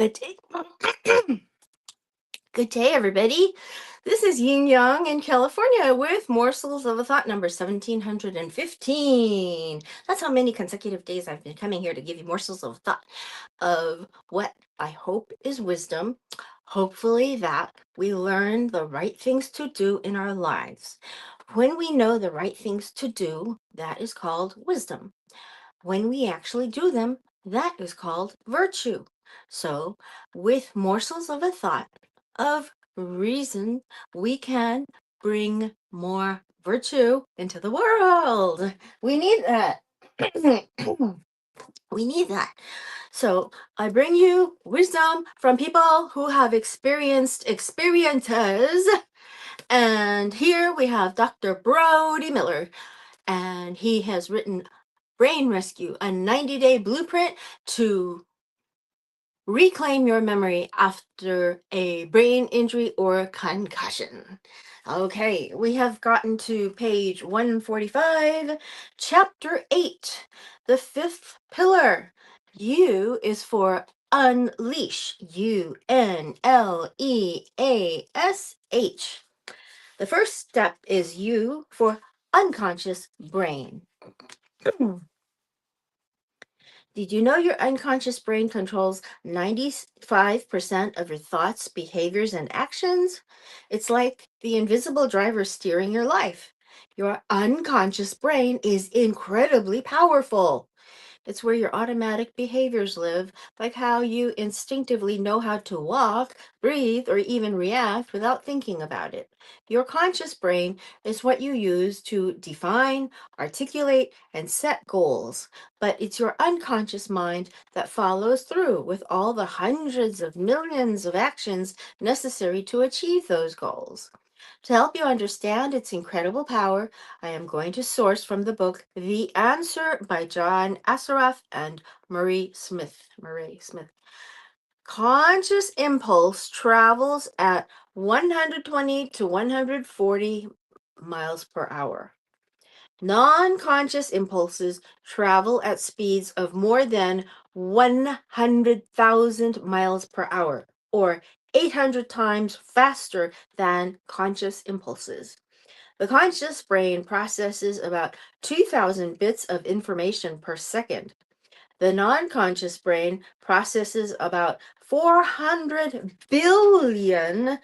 Good day. Good day, everybody. This is Yin Yang in California with Morsels of a Thought number 1715. That's how many consecutive days I've been coming here to give you morsels of thought of what I hope is wisdom. Hopefully, that we learn the right things to do in our lives. When we know the right things to do, that is called wisdom. When we actually do them, that is called virtue. So, with morsels of a thought of reason, we can bring more virtue into the world. We need that. We need that. So, I bring you wisdom from people who have experienced experiences. And here we have Dr. Brody Miller, and he has written Brain Rescue, a 90-day blueprint to reclaim your memory after a brain injury or concussion. Okay, we have gotten to page 145, chapter 8, the fifth pillar. U is for unleash, UNLEASH. The first step is U for unconscious brain. Did you know your unconscious brain controls 95% of your thoughts, behaviors, and actions? It's like the invisible driver steering your life. Your unconscious brain is incredibly powerful. It's where your automatic behaviors live, like how you instinctively know how to walk, breathe, or even react without thinking about it. Your conscious brain is what you use to define, articulate, and set goals, but it's your unconscious mind that follows through with all the hundreds of millions of actions necessary to achieve those goals. To help you understand its incredible power, I am going to source from the book The Answer by John Assaraf and Murray Smith. Conscious impulse travels at 120 to 140 miles per hour. Non-conscious impulses travel at speeds of more than 100,000 miles per hour, or 800 times faster than conscious impulses. The conscious brain processes about 2,000 bits of information per second. The non-conscious brain processes about 400 billion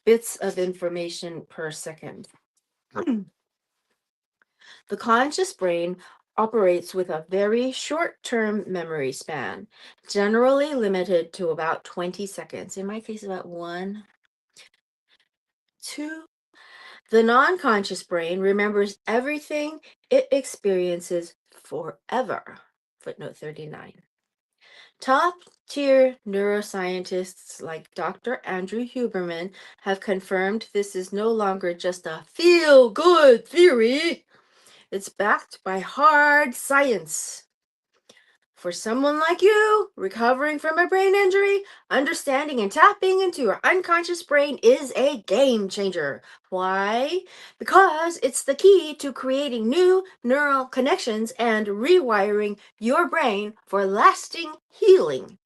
bits of information per second. The conscious brain operates with a very short-term memory span, generally limited to about 20 seconds. In my case, about 1, 2. The non-conscious brain remembers everything it experiences forever. Footnote 39. Top-tier neuroscientists like Dr. Andrew Huberman have confirmed this is no longer just a feel-good theory. It's backed by hard science. For someone like you, recovering from a brain injury, understanding and tapping into your unconscious brain is a game changer. Why? Because it's the key to creating new neural connections and rewiring your brain for lasting healing.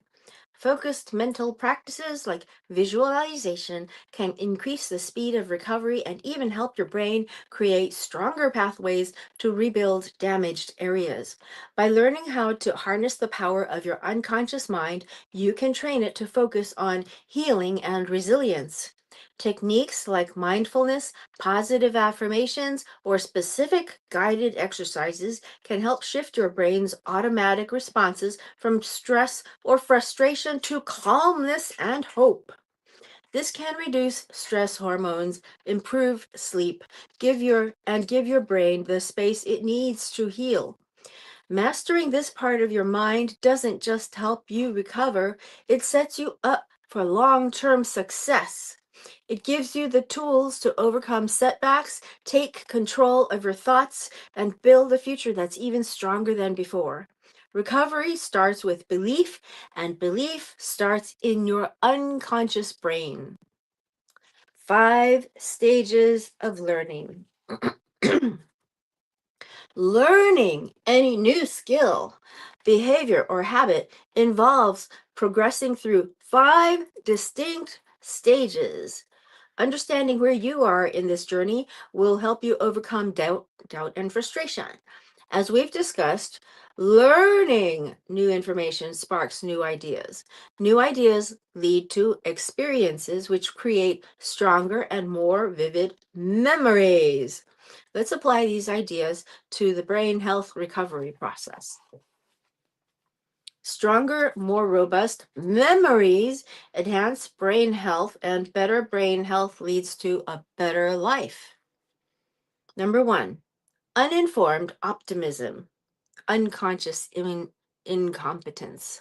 Focused mental practices like visualization can increase the speed of recovery and even help your brain create stronger pathways to rebuild damaged areas. By learning how to harness the power of your unconscious mind, you can train it to focus on healing and resilience. Techniques like mindfulness, positive affirmations, or specific guided exercises can help shift your brain's automatic responses from stress or frustration to calmness and hope. This can reduce stress hormones, improve sleep, give your brain the space it needs to heal. Mastering this part of your mind doesn't just help you recover, it sets you up for long-term success. It gives you the tools to overcome setbacks, take control of your thoughts, and build a future that's even stronger than before. Recovery starts with belief, and belief starts in your unconscious brain. 5 stages of learning. Learning any new skill behavior, or habit involves progressing through 5 distinct stages. Understanding where you are in this journey will help you overcome doubt, and frustration. As we've discussed, learning new information sparks new ideas. New ideas lead to experiences which create stronger and more vivid memories. Let's apply these ideas to the brain health recovery process. Stronger, more robust memories enhance brain health, and better brain health leads to a better life. Number one, uninformed optimism, unconscious incompetence.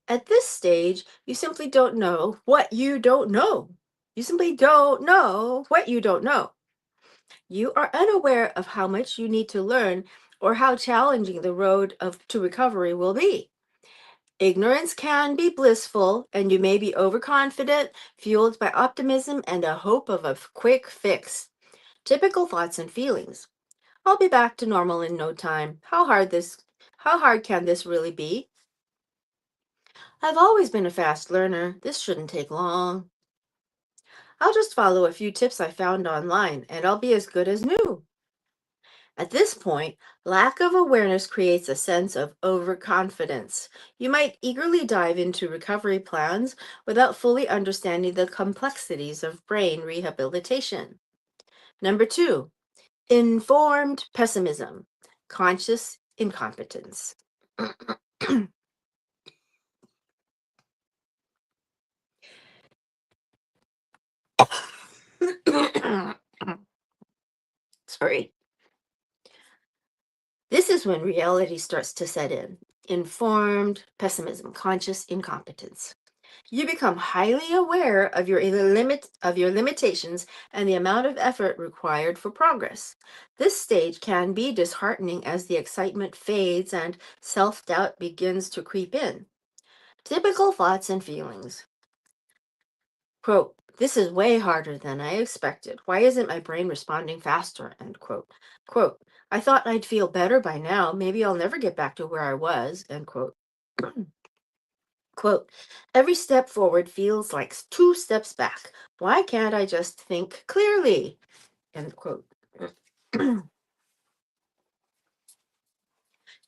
At this stage, you simply don't know what you don't know. You simply don't know what you don't know. You are unaware of how much you need to learn or how challenging the road to recovery will be. Ignorance can be blissful, and you may be overconfident, fueled by optimism and a hope of a quick fix. Typical thoughts and feelings. I'll be back to normal in no time. How hard can this really be? I've always been a fast learner. This shouldn't take long. I'll just follow a few tips I found online and I'll be as good as new. At this point, lack of awareness creates a sense of overconfidence. You might eagerly dive into recovery plans without fully understanding the complexities of brain rehabilitation. Number two, informed pessimism, conscious incompetence. Sorry. This is when reality starts to set in. Informed pessimism, conscious incompetence. You become highly aware of your limitations and the amount of effort required for progress. This stage can be disheartening as the excitement fades and self-doubt begins to creep in. Typical thoughts and feelings. Quote, this is way harder than I expected. Why isn't my brain responding faster? End quote. Quote, I thought I'd feel better by now. Maybe I'll never get back to where I was. End quote. Quote, every step forward feels like 2 steps back. Why can't I just think clearly? End quote.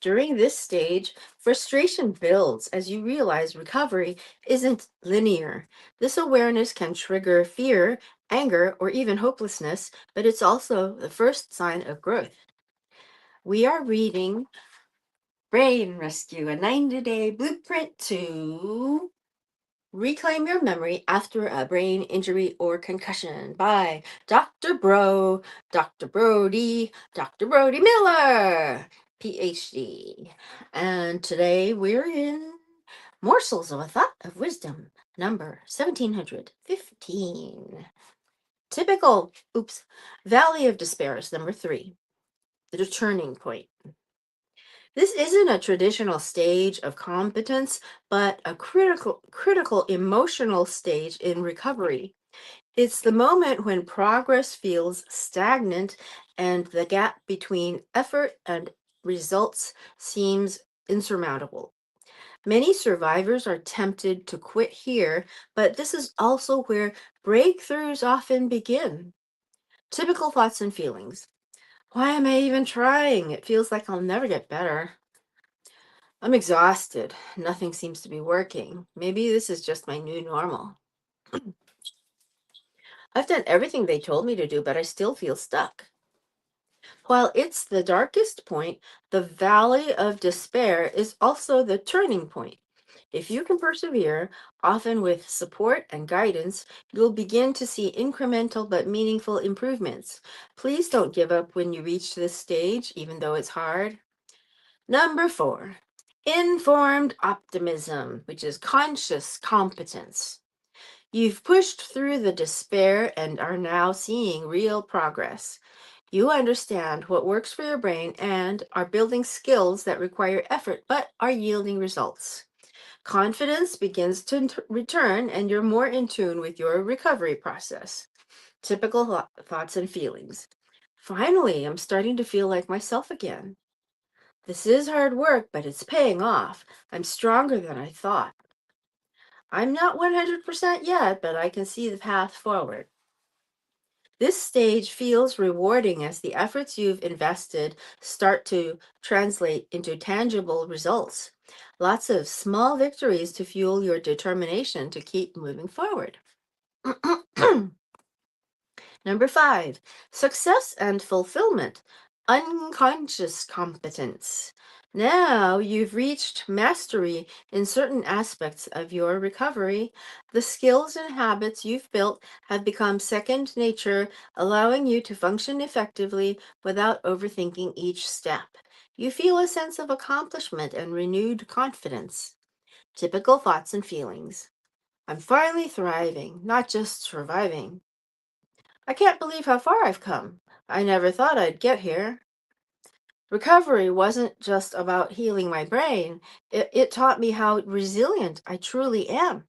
During this stage, frustration builds as you realize recovery isn't linear. This awareness can trigger fear, anger, or even hopelessness, but it's also the first sign of growth. We are reading Brain Rescue, a 90-day blueprint to reclaim your memory after a brain injury or concussion by Dr. Brody Miller, PhD. And today we're in Morsels of a Thought of Wisdom, number 1715. Typical, Valley of Despair is number 3, the turning point. This isn't a traditional stage of competence, but a critical emotional stage in recovery. It's the moment when progress feels stagnant and the gap between effort and results seems insurmountable. Many survivors are tempted to quit here, but this is also where breakthroughs often begin. Typical thoughts and feelings. Why am I even trying? It feels like I'll never get better. I'm exhausted. Nothing seems to be working. Maybe this is just my new normal. I've done everything they told me to do, but I still feel stuck. While it's the darkest point, the valley of despair is also the turning point. If you can persevere, often with support and guidance, you'll begin to see incremental but meaningful improvements. Please don't give up when you reach this stage, even though it's hard. Number 4, informed optimism, which is conscious competence. You've pushed through the despair and are now seeing real progress. You understand what works for your brain and are building skills that require effort but are yielding results. Confidence begins to return and you're more in tune with your recovery process. Typical thoughts and feelings. Finally, I'm starting to feel like myself again. This is hard work, but it's paying off. I'm stronger than I thought. I'm not 100% yet, but I can see the path forward. This stage feels rewarding as the efforts you've invested start to translate into tangible results. Lots of small victories to fuel your determination to keep moving forward. Number 5, success and fulfillment, unconscious competence. Now you've reached mastery in certain aspects of your recovery. The skills and habits you've built have become second nature, allowing you to function effectively without overthinking each step. You feel a sense of accomplishment and renewed confidence. Typical thoughts and feelings. I'm finally thriving, not just surviving. I can't believe how far I've come. I never thought I'd get here. Recovery wasn't just about healing my brain, it taught me how resilient I truly am.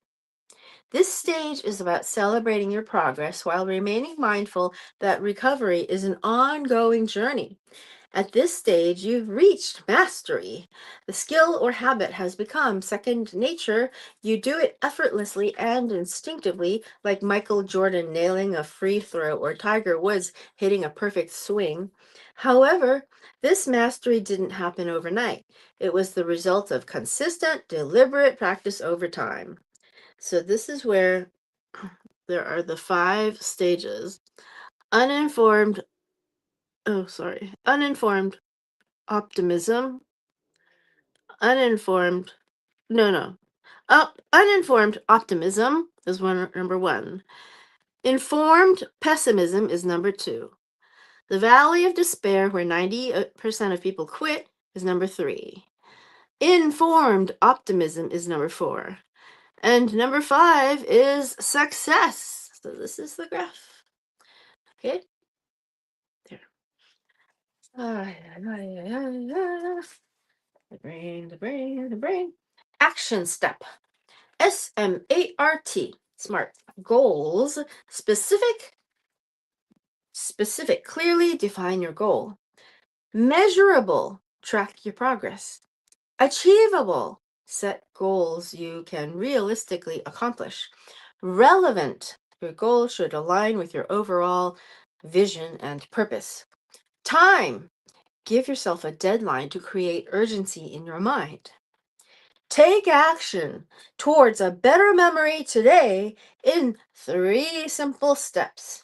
This stage is about celebrating your progress while remaining mindful that recovery is an ongoing journey. At this stage, you've reached mastery. The skill or habit has become second nature. You do it effortlessly and instinctively, like Michael Jordan nailing a free throw or Tiger Woods hitting a perfect swing. However, this mastery didn't happen overnight. It was the result of consistent, deliberate practice over time. So, this is where there are the 5 stages. Uninformed, uninformed optimism, uninformed, no, no. Uninformed optimism is number 1. Informed pessimism is number 2. The valley of despair, where 90% of people quit, is number 3. Informed optimism is number 4. And number 5 is success. So this is the graph. Okay? There. The brain. Action step. S-M-A-R-T. Smart. Goals. Specific. Clearly define your goal. Measurable. Track your progress. Achievable. Set goals you can realistically accomplish. Relevant. Your goal should align with your overall vision and purpose. Time. Give yourself a deadline to create urgency in your mind. Take action towards a better memory today in 3 simple steps.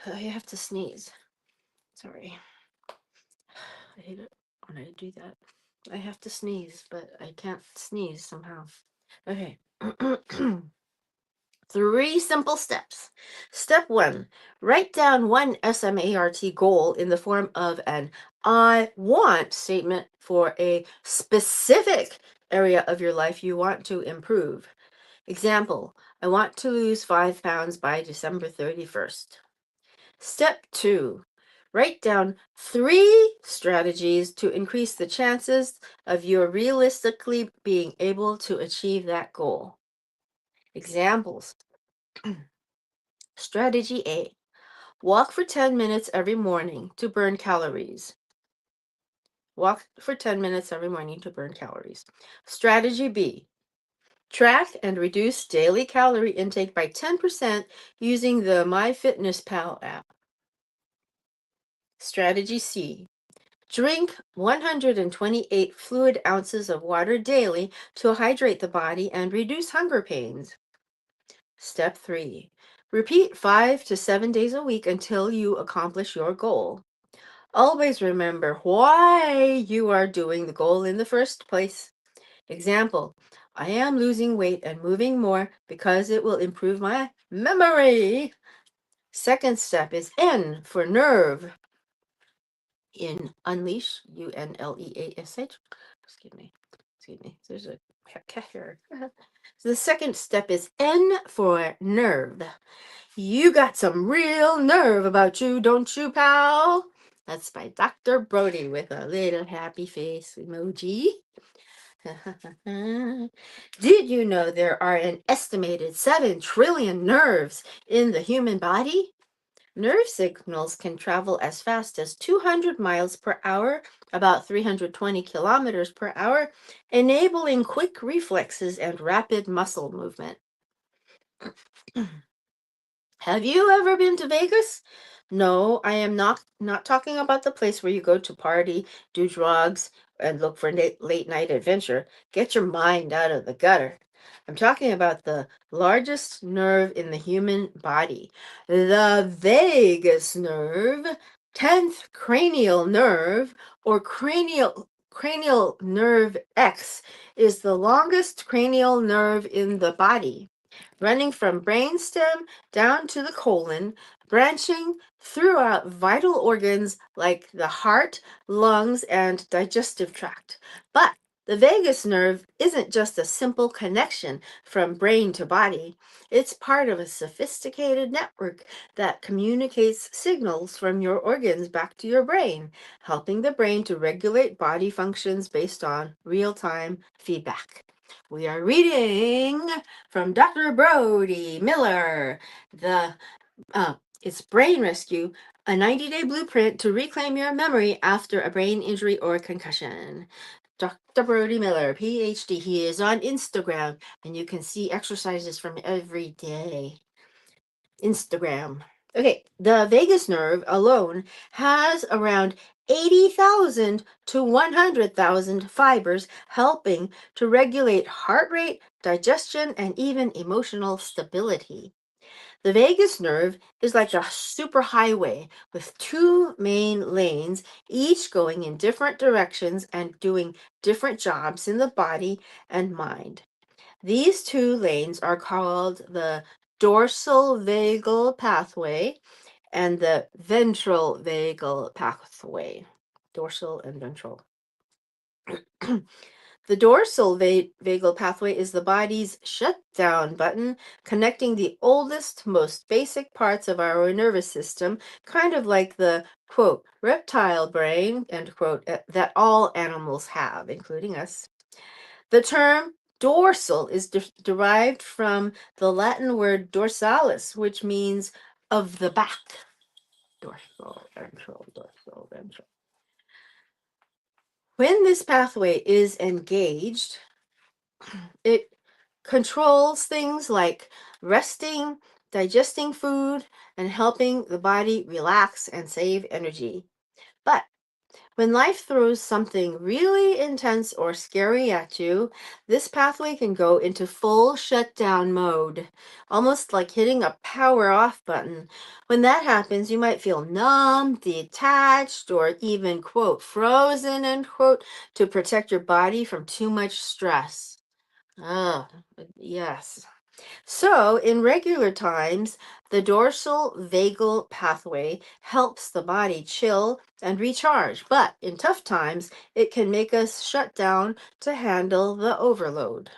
I have to sneeze. Sorry. I hate it when I do that. I have to sneeze, but I can't sneeze somehow. Okay. 3 simple steps. Step 1, write down one SMART goal in the form of an I want statement for a specific area of your life you want to improve. Example, I want to lose 5 pounds by December 31st. Step 2, write down 3 strategies to increase the chances of you realistically being able to achieve that goal. Examples. Strategy A, walk for 10 minutes every morning to burn calories. Walk for 10 minutes every morning to burn calories. Strategy B, track and reduce daily calorie intake by 10% using the MyFitnessPal app. Strategy C, drink 128 fluid ounces of water daily to hydrate the body and reduce hunger pains. Step 3, repeat 5 to 7 days a week until you accomplish your goal. Always remember why you are doing the goal in the first place. Example, I am losing weight and moving more because it will improve my memory. Second step is N for nerve. In unleash, UNLEASH. Excuse me. There's a cat here. So the second step is N for nerve. You got some real nerve about you, don't you, pal? That's by Dr. Brody with a little happy face emoji. Did you know there are an estimated 7 trillion nerves in the human body? Nerve signals can travel as fast as 200 miles per hour, about 320 kilometers per hour, enabling quick reflexes and rapid muscle movement. Have you ever been to Vegas? No, I am not talking about the place where you go to party, do drugs, and look for late night adventure. Get your mind out of the gutter. I'm talking about the largest nerve in the human body, the vagus nerve, 10th cranial nerve, or cranial nerve X is the longest cranial nerve in the body, running from brainstem down to the colon, branching throughout vital organs like the heart, lungs, and digestive tract. But the vagus nerve isn't just a simple connection from brain to body. It's part of a sophisticated network that communicates signals from your organs back to your brain, helping the brain to regulate body functions based on real-time feedback. We are reading from Dr. Brody Miller, the it's Brain Rescue, a 90-day blueprint to reclaim your memory after a brain injury or concussion. Dr. Brody Miller, PhD. He is on Instagram, and you can see exercises from every day. Instagram. Okay, the vagus nerve alone has around 80,000 to 100,000 fibers, helping to regulate heart rate, digestion, and even emotional stability. The vagus nerve is like a superhighway with two main lanes, each going in different directions and doing different jobs in the body and mind. These two lanes are called the dorsal vagal pathway and the ventral vagal pathway. Dorsal and ventral. The dorsal vagal pathway is the body's shutdown button, connecting the oldest, most basic parts of our nervous system, kind of like the, quote, reptile brain, end quote, that all animals have, including us. The term dorsal is derived from the Latin word dorsalis, which means of the back. Dorsal, ventral. When this pathway is engaged, it controls things like resting, digesting food, and helping the body relax and save energy. But when life throws something really intense or scary at you, this pathway can go into full shutdown mode, almost like hitting a power off button. When that happens, you might feel numb, detached, or even, quote, frozen, end quote, to protect your body from too much stress. Ah, yes. So, in regular times, the dorsal vagal pathway helps the body chill and recharge, but in tough times, it can make us shut down to handle the overload.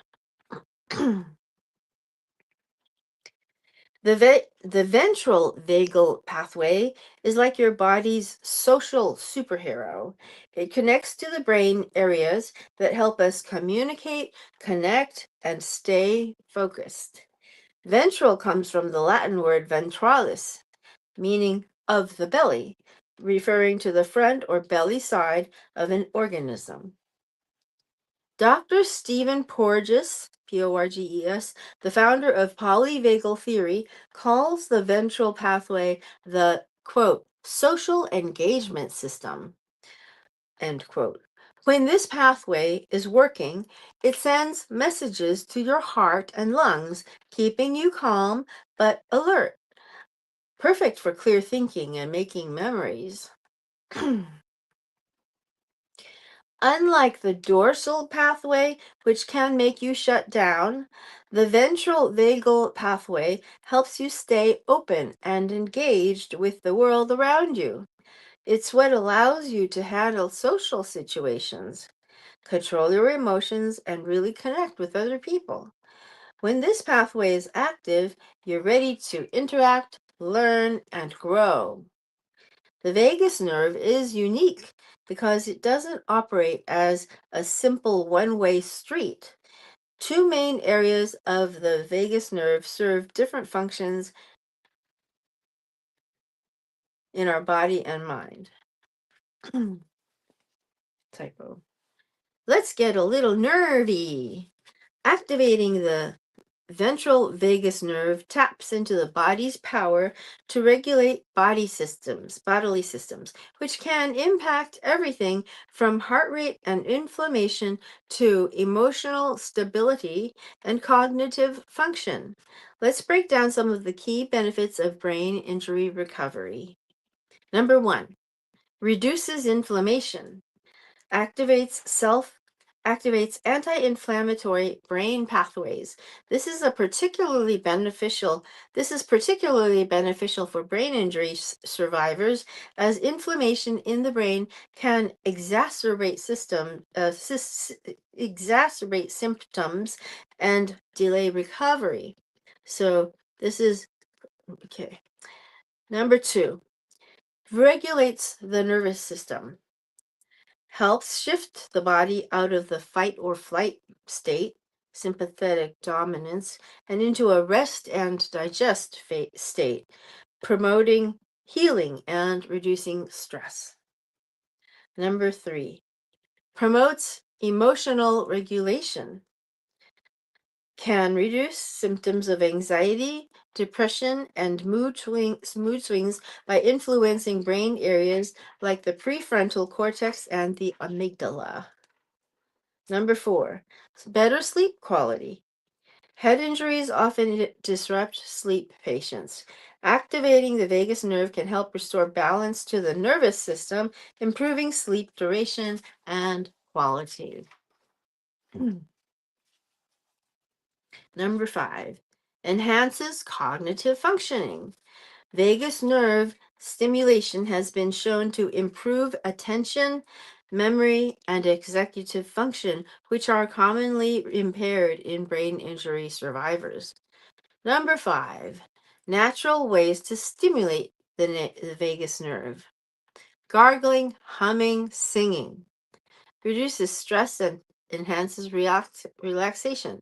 The ventral vagal pathway is like your body's social superhero. It connects to the brain areas that help us communicate, connect, and stay focused. Ventral comes from the Latin word ventralis, meaning of the belly, referring to the front or belly side of an organism. Dr. Stephen Porges, Porges, the founder of polyvagal theory, calls the ventral pathway the, quote, social engagement system, end quote. When this pathway is working, it sends messages to your heart and lungs, keeping you calm but alert, perfect for clear thinking and making memories. Unlike the dorsal pathway, which can make you shut down, the ventral vagal pathway helps you stay open and engaged with the world around you. It's what allows you to handle social situations, control your emotions, and really connect with other people. When this pathway is active, you're ready to interact, learn, and grow. The vagus nerve is unique because it doesn't operate as a simple one-way street. Two main areas of the vagus nerve serve different functions in our body and mind. Typo. Let's get a little nerdy. Activating the ventral vagus nerve taps into the body's power to regulate bodily systems, which can impact everything from heart rate and inflammation to emotional stability and cognitive function. Let's break down some of the key benefits of brain injury recovery. Number 1, reduces inflammation, activates anti-inflammatory brain pathways. This is particularly beneficial for brain injury survivors, as inflammation in the brain can exacerbate symptoms and delay recovery. So this is okay. Number 2, regulates the nervous system, helps shift the body out of the fight or flight state, sympathetic dominance, and into a rest and digest state, promoting healing and reducing stress. Number 3, promotes emotional regulation, can reduce symptoms of anxiety, depression, and mood swings by influencing brain areas like the prefrontal cortex and the amygdala. Number 4, better sleep quality. Head injuries often disrupt sleep patients. Activating the vagus nerve can help restore balance to the nervous system, improving sleep duration and quality. Number 5, enhances cognitive functioning. Vagus nerve stimulation has been shown to improve attention, memory, and executive function, which are commonly impaired in brain injury survivors. Number 5, natural ways to stimulate the vagus nerve. Gargling, humming, singing reduces stress and enhances relaxation.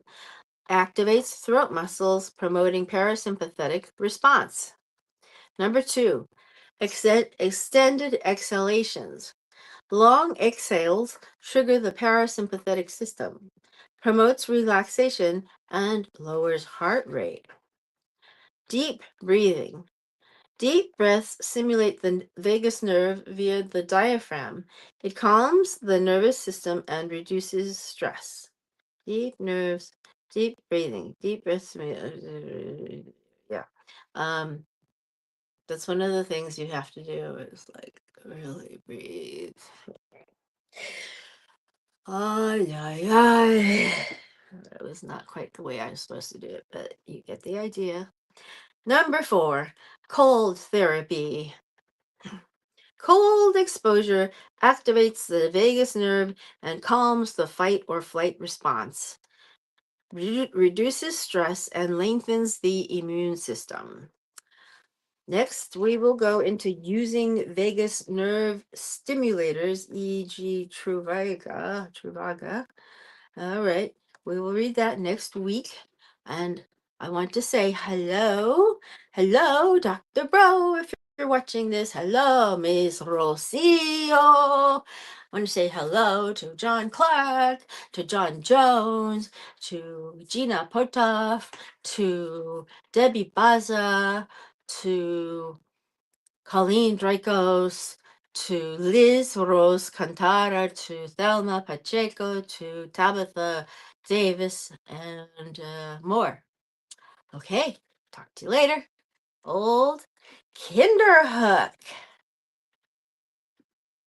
Activates throat muscles, promoting parasympathetic response. Number 2, extended exhalations. Long exhales trigger the parasympathetic system, promotes relaxation, and lowers heart rate. Deep breathing. Deep breaths stimulate the vagus nerve via the diaphragm. It calms the nervous system and reduces stress. Deep breathing, deep breaths. Yeah. That's one of the things you have to do is like really breathe. Ay, ay, ay. That was not quite the way I was supposed to do it, but you get the idea. Number 4, cold therapy. Cold exposure activates the vagus nerve and calms the fight or flight response, reduces stress, and lengthens the immune system. Next, we will go into using vagus nerve stimulators, e.g. Truvaga. All right, we will read that next week. And I want to say hello, Dr. Bro, if you're watching this. Hello, Miss Rocio. I want to say hello to John Clark, to John Jones, to Gina Potoff, to Debbie Baza, to Colleen Dracos, to Liz Rose Cantara, to Thelma Pacheco, to Tabitha Davis, and more. Okay, talk to you later. Old Kinderhook.